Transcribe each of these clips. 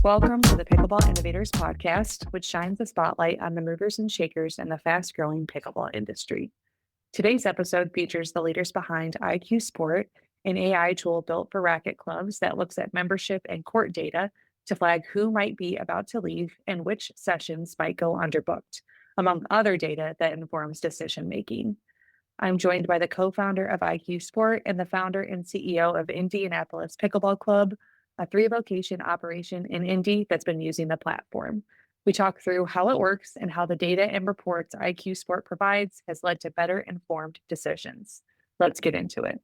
Welcome to the Pickleball Innovators Podcast, which shines the spotlight on the movers and shakers in the fast-growing pickleball industry. Today's episode features the leaders behind IQSport, an AI tool built for racket clubs that looks at membership and court data to flag who might be about to leave and which sessions might go underbooked, among other data that informs decision-making. I'm joined by the co-founder of IQSport and the founder and CEO of Indianapolis Pickleball Club, a 3-location operation in Indy that's been using the platform. We talk through how it works and how the data and reports IQSport provides has led to better informed decisions. Let's get into it.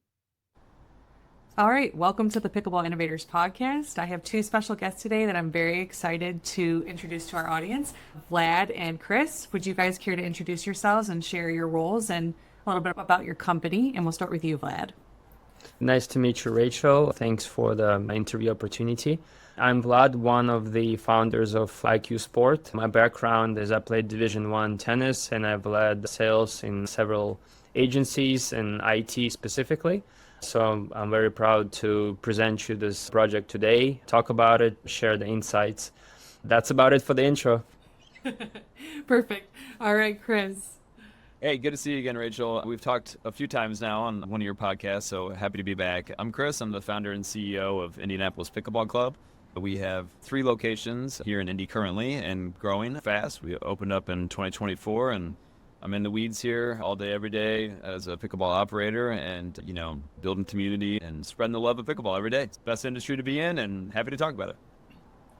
All right, welcome to the Pickleball Innovators Podcast. I have two special guests today that I'm very excited to introduce to our audience, Vlad and Chris. Would you guys care to introduce yourselves and share your roles and a little bit about your company? And we'll start with you, Vlad. Nice to meet you, Rachel. Thanks for the interview opportunity. I'm Vlad, one of the founders of IQSport. My background is I played Division I tennis, and I've led sales in several agencies and IT specifically. So I'm very proud to present you this project today, talk about it, share the insights. That's about it for the intro. Perfect. All right, Chris. Hey, good to see you again, Rachel. We've talked a few times now on one of your podcasts, so happy to be back. I'm Chris. I'm the founder and CEO of Indianapolis Pickleball Club. We have 3 locations here in Indy currently and growing fast. We opened up in 2024, and I'm in the weeds here all day, every day as a pickleball operator and, building community and spreading the love of pickleball every day. It's the best industry to be in, and happy to talk about it.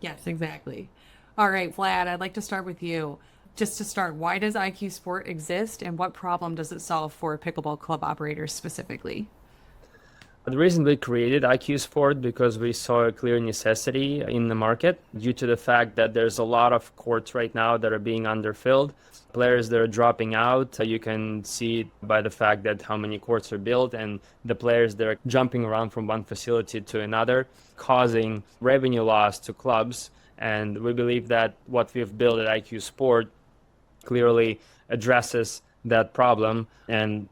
Yes, exactly. All right, Vlad, I'd like to start with you. Just to start, why does IQSport exist and what problem does it solve for pickleball club operators specifically? The reason we created IQSport because we saw a clear necessity in the market due to the fact that there's a lot of courts right now that are being underfilled. Players that are dropping out, you can see it by the fact that how many courts are built and the players that are jumping around from one facility to another, causing revenue loss to clubs. And we believe that what we've built at IQSport clearly addresses that problem. And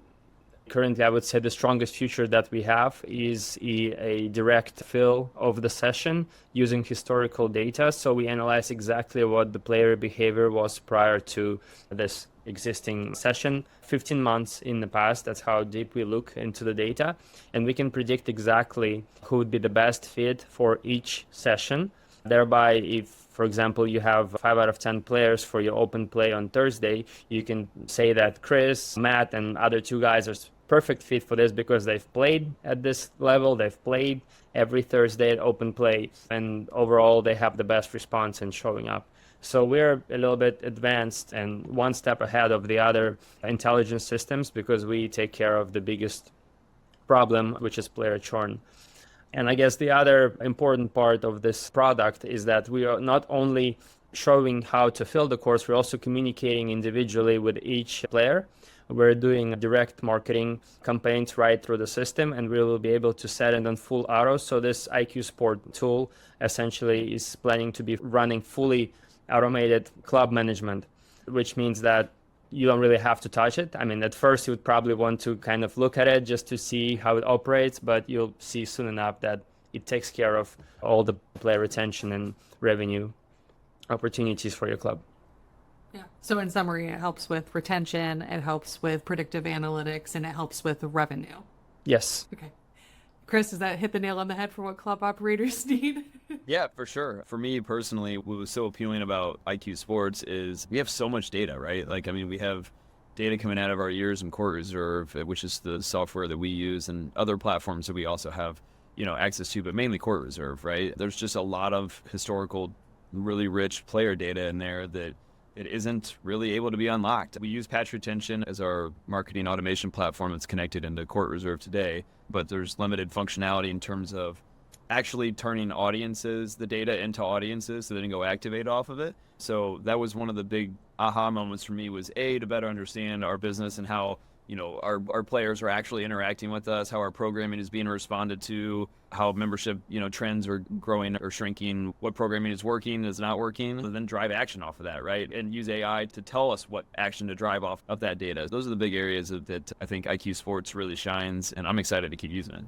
currently, I would say the strongest feature that we have is a direct fill of the session using historical data. So we analyze exactly what the player behavior was prior to this existing session, 15 months in the past. That's how deep we look into the data. And we can predict exactly who would be the best fit for each session. Thereby, if, for example, you have 5 out of 10 players for your open play on Thursday, you can say that Chris, Matt, and other 2 guys are perfect fit for this because they've played at this level, they've played every Thursday at open play, and overall they have the best response in showing up. So we're a little bit advanced and one step ahead of the other intelligence systems because we take care of the biggest problem, which is player churn. And I guess the other important part of this product is that we are not only showing how to fill the course, we're also communicating individually with each player. We're doing direct marketing campaigns right through the system, and we will be able to set it on full auto. So this IQSport tool essentially is planning to be running fully automated club management, which means that you don't really have to touch it. I mean, at first you would probably want to kind of look at it just to see how it operates, but you'll see soon enough that it takes care of all the player retention and revenue opportunities for your club. Yeah. So in summary, it helps with retention, it helps with predictive analytics, and it helps with revenue. Yes. Okay. Chris, does that hit the nail on the head for what club operators need? Yeah, for sure. For me personally, what was so appealing about IQ Sports is we have so much data, right? We have data coming out of our ears in Court Reserve, which is the software that we use, and other platforms that we also have, access to, but mainly Court Reserve, right? There's just a lot of historical, really rich player data in there that it isn't really able to be unlocked. We use Patch Retention as our marketing automation platform that's connected into Court Reserve today, but there's limited functionality in terms of actually turning the data into audiences so they can go activate off of it. So that was one of the big aha moments for me was to better understand our business and how our players are actually interacting with us, how our programming is being responded to, how membership, trends are growing or shrinking, what programming is working, is not working, and then drive action off of that, right? And use AI to tell us what action to drive off of that data. Those are the big areas that I think IQ Sports really shines, and I'm excited to keep using it.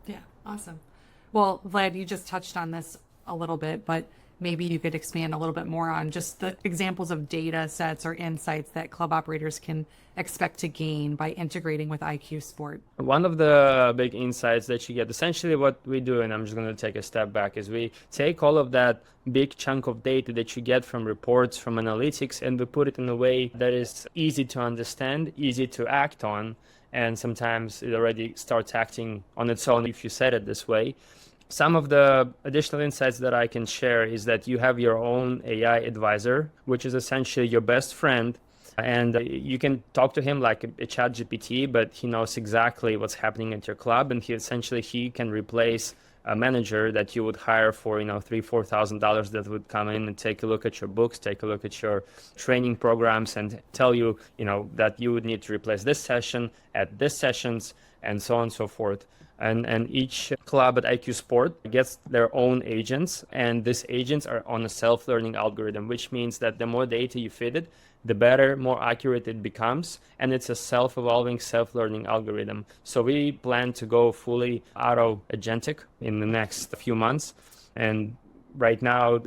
Yeah, awesome. Well, Vlad, you just touched on this a little bit, but maybe you could expand a little bit more on just the examples of data sets or insights that club operators can expect to gain by integrating with IQ Sport. One of the big insights that you get, essentially what we do, and I'm just going to take a step back, is we take all of that big chunk of data that you get from reports, from analytics, and we put it in a way that is easy to understand, easy to act on, and sometimes it already starts acting on its own if you set it this way. Some of the additional insights that I can share is that you have your own AI advisor, which is essentially your best friend. And you can talk to him like a chat GPT, but he knows exactly what's happening at your club. And he can replace a manager that you would hire for, $3,000-$4,000 that would come in and take a look at your books, take a look at your training programs and tell you, that you would need to replace this session at this sessions and so on and so forth. And each club at IQ Sport gets their own agents, and these agents are on a self-learning algorithm, which means that the more data you feed it, the better, more accurate it becomes, and it's a self-evolving, self-learning algorithm. So we plan to go fully auto-agentic in the next few months, and right now,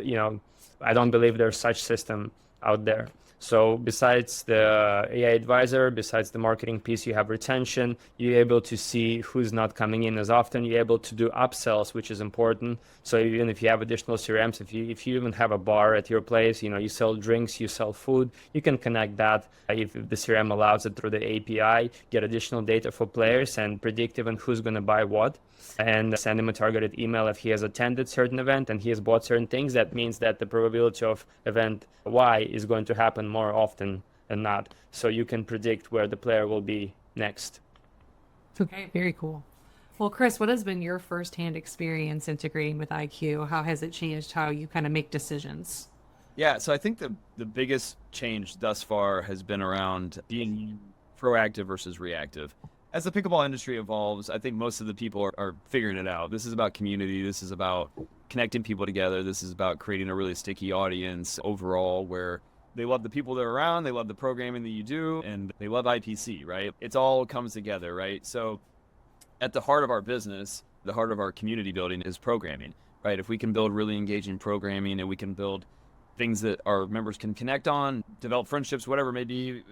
I don't believe there's such system out there. So besides the AI advisor, besides the marketing piece, you have retention. You're able to see who's not coming in as often. You're able to do upsells, which is important. So even if you have additional CRMs, if you even have a bar at your place, you sell drinks, you sell food, you can connect that if the CRM allows it through the API, get additional data for players and predict even who's going to buy what, and send him a targeted email if he has attended certain event and he has bought certain things. That means that the probability of event Y is going to happen more often than not. So you can predict where the player will be next. Okay, very cool. Well, Chris, what has been your firsthand experience integrating with IQ? How has it changed how you kind of make decisions? Yeah, so I think the biggest change thus far has been around being proactive versus reactive. As the pickleball industry evolves, I think most of the people are figuring it out. This is about community. This is about connecting people together. This is about creating a really sticky audience overall where they love the people that are around, they love the programming that you do, and they love IPC, right? It's all comes together, right? So at the heart of our business, the heart of our community building is programming, right? If we can build really engaging programming and we can build things that our members can connect on, develop friendships, whatever it may be,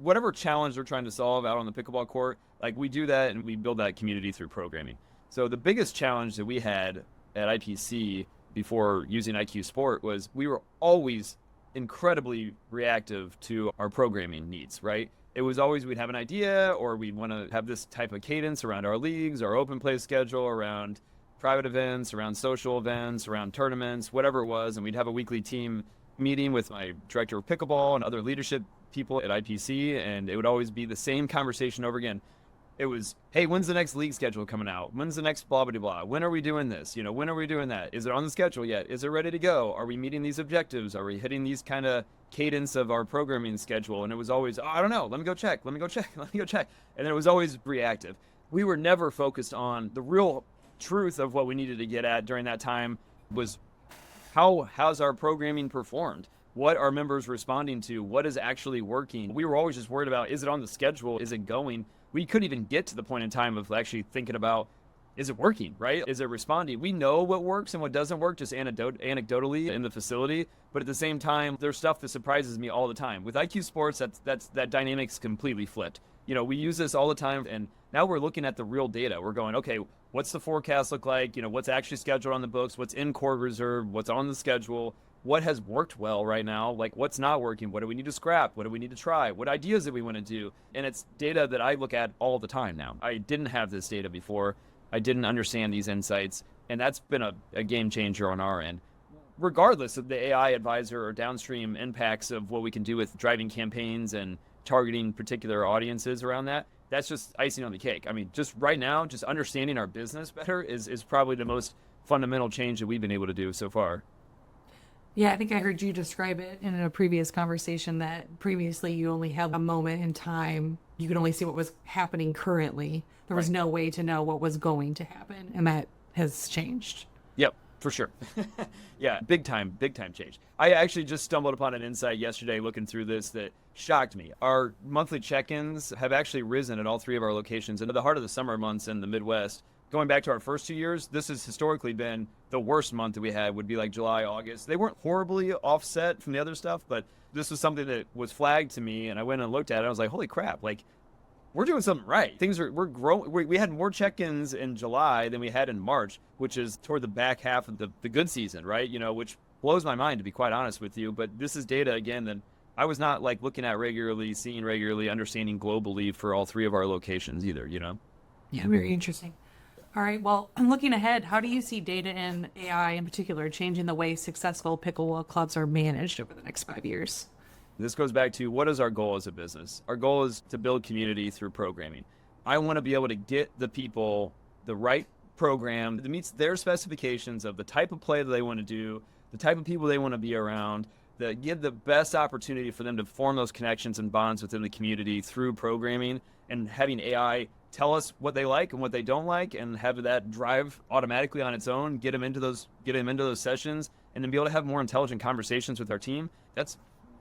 whatever challenge they're trying to solve out on the pickleball court, like we do that and we build that community through programming. So the biggest challenge that we had at IPC before using IQ Sport was we were always incredibly reactive to our programming needs, right? It was always we'd have an idea or we'd want to have this type of cadence around our leagues, our open play schedule, around private events, around social events, around tournaments, whatever it was. And we'd have a weekly team meeting with my director of pickleball and other leadership people at IPC. And it would always be the same conversation over again. It was, hey, when's the next league schedule coming out? When's the next blah, blah, blah? When are we doing this? When are we doing that? Is it on the schedule yet? Is it ready to go? Are we meeting these objectives? Are we hitting these kind of cadence of our programming schedule? And it was always, I don't know. Let me go check. Let me go check. Let me go check. And then it was always reactive. We were never focused on the real truth of what we needed to get at during that time was how's our programming performed? What are members responding to? What is actually working? We were always just worried about, is it on the schedule? Is it going? We couldn't even get to the point in time of actually thinking about, is it working, right? Is it responding? We know what works and what doesn't work just anecdotally in the facility, but at the same time, there's stuff that surprises me all the time. With IQ Sports, that dynamic's completely flipped. We use this all the time, and now we're looking at the real data. We're going, okay, what's the forecast look like? What's actually scheduled on the books? What's in court reserve? What's on the schedule? What has worked well right now? Like what's not working? What do we need to scrap? What do we need to try? What ideas that we want to do? And it's data that I look at all the time now. I didn't have this data before. I didn't understand these insights. And that's been a game changer on our end. Regardless of the AI advisor or downstream impacts of what we can do with driving campaigns and targeting particular audiences around that, that's just icing on the cake. I mean, just right now, just understanding our business better is probably the most fundamental change that we've been able to do so far. Yeah, I think I heard you describe it in a previous conversation that previously you only had a moment in time. You could only see what was happening currently. There was no way to know what was going to happen, and that has changed. Yep, for sure. Yeah, big time change. I actually just stumbled upon an insight yesterday looking through this that shocked me. Our monthly check-ins have actually risen at all three of our locations. Into the heart of the summer months in the Midwest, going back to our first 2 years, this has historically been the worst month that we had would be like July, August. They weren't horribly offset from the other stuff, but this was something that was flagged to me, and I went and looked at it. I was like, holy crap, like we're doing something right. We're growing. We had more check-ins in July than we had in March, which is toward the back half of the good season, right? Which blows my mind, to be quite honest with you. But this is data, again, that I was not like looking at regularly, seeing regularly, understanding globally for all 3 of our locations either, Yeah, very interesting. All right. Well, looking ahead, how do you see data and AI in particular changing the way successful pickleball clubs are managed over the next 5 years? This goes back to what is our goal as a business? Our goal is to build community through programming. I want to be able to get the people the right program that meets their specifications of the type of play that they want to do, the type of people they want to be around, that give the best opportunity for them to form those connections and bonds within the community through programming, and having AI tell us what they like and what they don't like, and have that drive automatically on its own, get them into those sessions, and then be able to have more intelligent conversations with our team. That's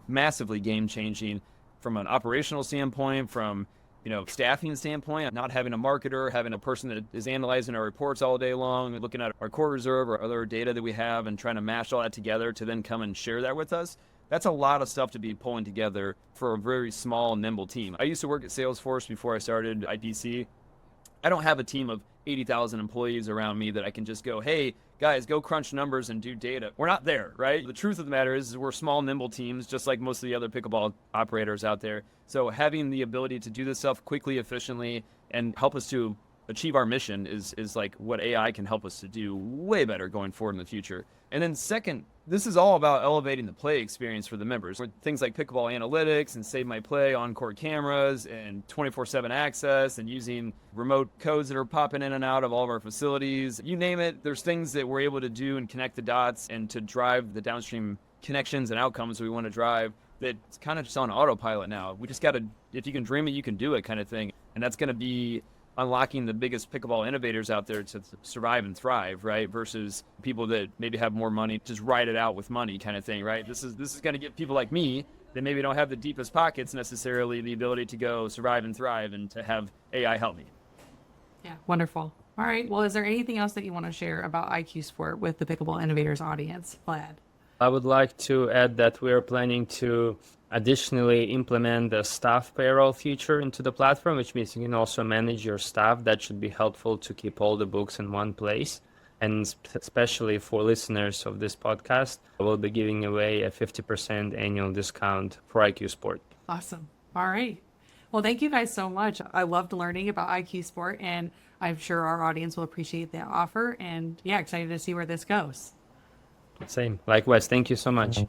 massively game changing from an operational standpoint, from staffing standpoint, not having a marketer, having a person that is analyzing our reports all day long, looking at our core reserve or other data that we have and trying to mash all that together to then come and share that with us. That's a lot of stuff to be pulling together for a very small, nimble team. I used to work at Salesforce before I started IPC. I don't have a team of 80,000 employees around me that I can just go, hey, guys, go crunch numbers and do data. We're not there, right? The truth of the matter is we're small, nimble teams, just like most of the other pickleball operators out there. So having the ability to do this stuff quickly, efficiently, and help us to achieve our mission is like what AI can help us to do way better going forward in the future. And then second, this is all about elevating the play experience for the members. With things like pickleball analytics and Save My Play on-court cameras and 24/7 access and using remote codes that are popping in and out of all of our facilities. You name it, there's things that we're able to do and connect the dots and to drive the downstream connections and outcomes we want to drive that's kind of just on autopilot now. We just got to, if you can dream it, you can do it kind of thing. And that's going to be unlocking the biggest pickleball innovators out there to survive and thrive, right? Versus people that maybe have more money, just ride it out with money kind of thing, right? This is going to give people like me that maybe don't have the deepest pockets necessarily the ability to go survive and thrive and to have AI help me. Yeah, wonderful. All right. Well, is there anything else that you want to share about IQSport with the Pickleball Innovators audience, Vlad? I would like to add that we are planning to additionally implement the staff payroll feature into the platform, which means you can also manage your staff. That should be helpful to keep all the books in one place. And especially for listeners of this podcast, I will be giving away a 50% annual discount for IQSport. Awesome. All right. Well, thank you guys so much. I loved learning about IQSport, and I'm sure our audience will appreciate that offer. And yeah, excited to see where this goes. Same. Likewise. Thank you so much.